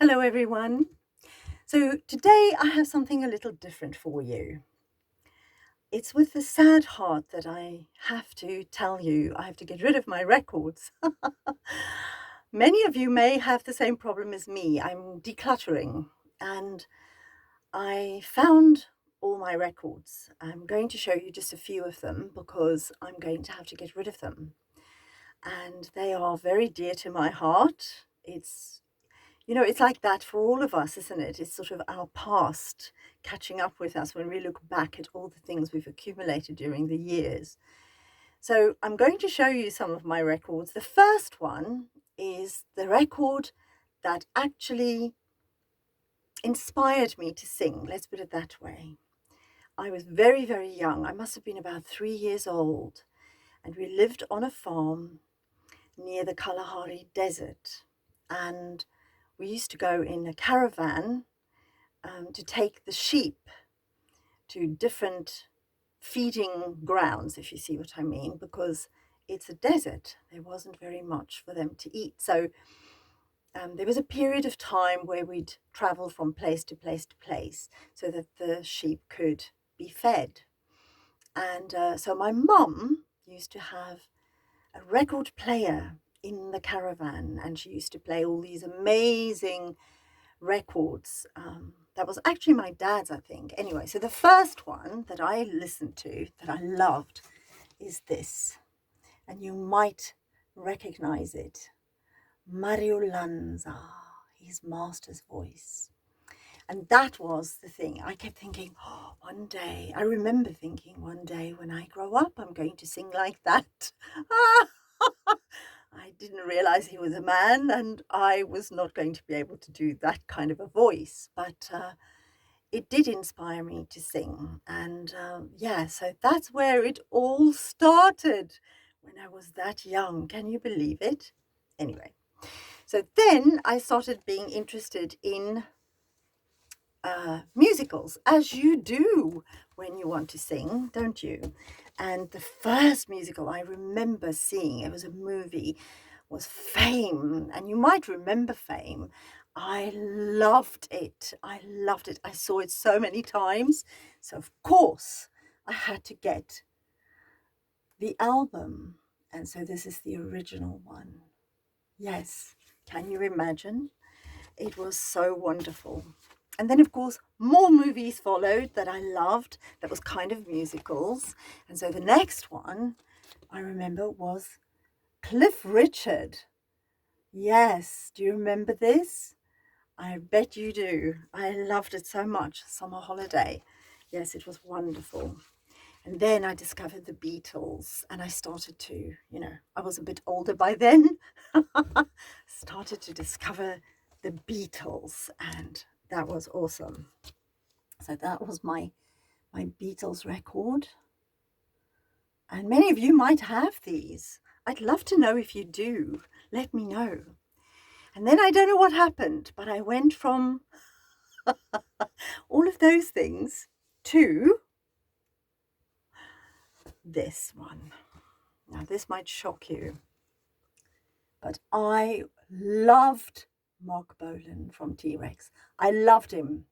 Hello everyone. So today I have something a little different for you. It's with a sad heart that I have to tell you I have to get rid of my records. Many of you may have the same problem as me. I'm decluttering and I found all my records. I'm going to show you just a few of them because I'm going to have to get rid of them. And they are very dear to my heart. It's like that for all of us, isn't it? It's sort of our past catching up with us when we look back at all the things we've accumulated during the years. So I'm going to show you some of my records. The first one is the record that actually inspired me to sing. Let's put it that way. I was very, very young. I must have been about 3 years old. And we lived on a farm near the Kalahari Desert. And we used to go in a caravan to take the sheep to different feeding grounds, if you see what I mean, because it's a desert. There wasn't very much for them to eat. So there was a period of time where we'd travel from place to place to place so that the sheep could be fed. And so my mum used to have a record player in the caravan, and she used to play all these amazing records. That was actually my dad's, I think. Anyway, so the first one that I listened to that I loved is this, and you might recognize it. Mario Lanza, his master's voice. And that was the thing. I kept thinking, oh, one day, I remember thinking one day when I grow up, I'm going to sing like that. I didn't realize he was a man and I was not going to be able to do that kind of a voice, but it did inspire me to sing. And so that's where it all started when I was that young. Can you believe it? Anyway, so then I started being interested in musicals, as you do when you want to sing, don't you? And the first musical I remember seeing, it was a movie, was Fame. And you might remember Fame. I loved it. I loved it. I saw it so many times. So, of course, I had to get the album. And so this is the original one. Yes. Can you imagine? It was so wonderful. And then, of course, more movies followed that I loved that was kind of musicals. And so the next one I remember was Cliff Richard. Yes, do you remember this? I bet you do. I loved it so much. Summer Holiday. Yes, it was wonderful. And then I discovered the Beatles and I started to, I was a bit older by then, started to discover the Beatles, and that was awesome. So that was my Beatles record. And many of you might have these. I'd love to know if you do. Let me know. And then I don't know what happened, but I went from all of those things to this one. Now, this might shock you, but I loved Mark Bolan from TREX. I loved him.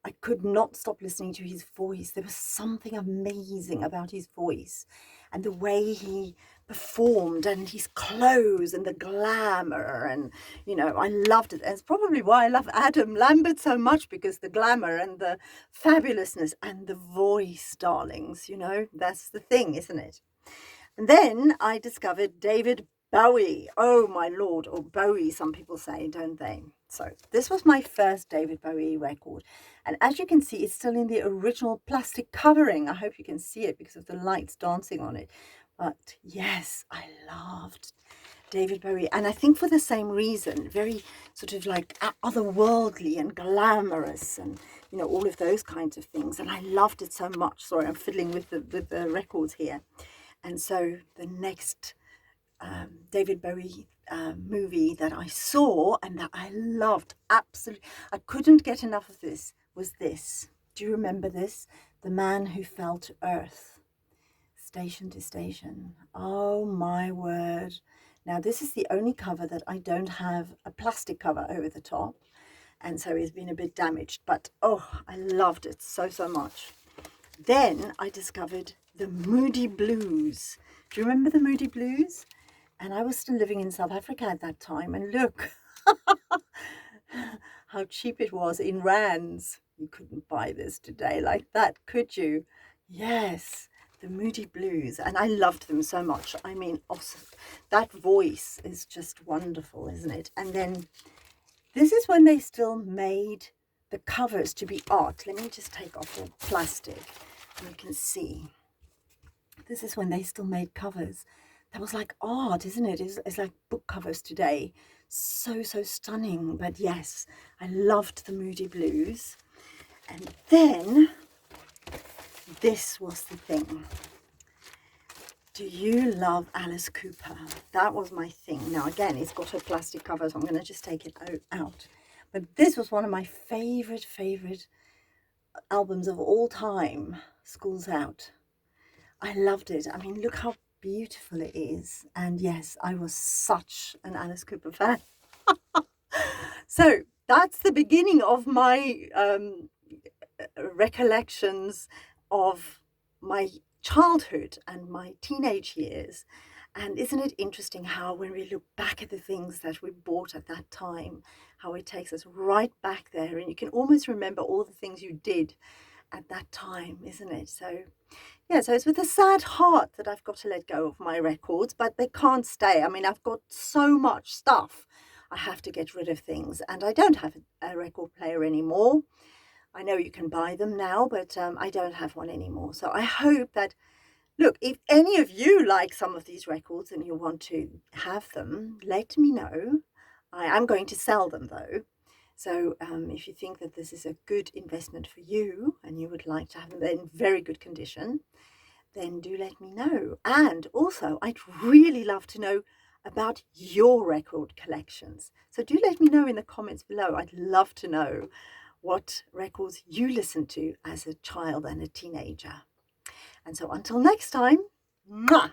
I could not stop listening to his voice. There was something amazing about his voice and the way he performed and his clothes and the glamour. And, I loved it. And it's probably why I love Adam Lambert so much, because the glamour and the fabulousness and the voice, darlings, that's the thing, isn't it? And then I discovered David Bowie. Oh, my Lord. Or Bowie, some people say, don't they? So this was my first David Bowie record. And as you can see, it's still in the original plastic covering. I hope you can see it because of the lights dancing on it. But yes, I loved David Bowie. And I think for the same reason, very sort of like otherworldly and glamorous and, all of those kinds of things. And I loved it so much. Sorry, I'm fiddling with the records here. And so the next David Bowie movie that I saw and that I loved, absolutely, I couldn't get enough of this, was this. Do you remember this? The Man Who Fell to Earth, Station to Station. Oh my word. Now this is the only cover that I don't have a plastic cover over the top. and so it's been a bit damaged, but oh, I loved it so much. Then I discovered the Moody Blues. Do you remember the Moody Blues? And I was still living in South Africa at that time, and look how cheap it was in rands. You couldn't buy this today like that, could you? Yes, the Moody Blues, and I loved them so much. I mean, awesome. That voice is just wonderful, isn't it? And then this is when they still made the covers to be art. Let me just take off the plastic and you can see. This is when they still made covers. That was like art, isn't it? It's like book covers today. So stunning. But yes, I loved the Moody Blues. And then this was the thing. Do you love Alice Cooper? That was my thing. Now again, it's got a plastic cover, so I'm going to just take it out. But this was one of my favorite albums of all time, School's Out. I loved it. I mean, look how beautiful it is. And yes, I was such an Alice Cooper fan. So that's the beginning of my recollections of my childhood and my teenage years. And isn't it interesting how when we look back at the things that we bought at that time, how it takes us right back there, and you can almost remember all the things you did at that time, isn't it? So yeah, so it's with a sad heart that I've got to let go of my records, but they can't stay. I mean, I've got so much stuff. I have to get rid of things, and I don't have a record player anymore. I know you can buy them now, but I don't have one anymore. So I hope that, look, if any of you like some of these records and you want to have them, let me know. I am going to sell them though. So if you think that this is a good investment for you and you would like to have them in very good condition, then do let me know. And also, I'd really love to know about your record collections. So do let me know in the comments below. I'd love to know what records you listened to as a child and a teenager. And so until next time, mwah!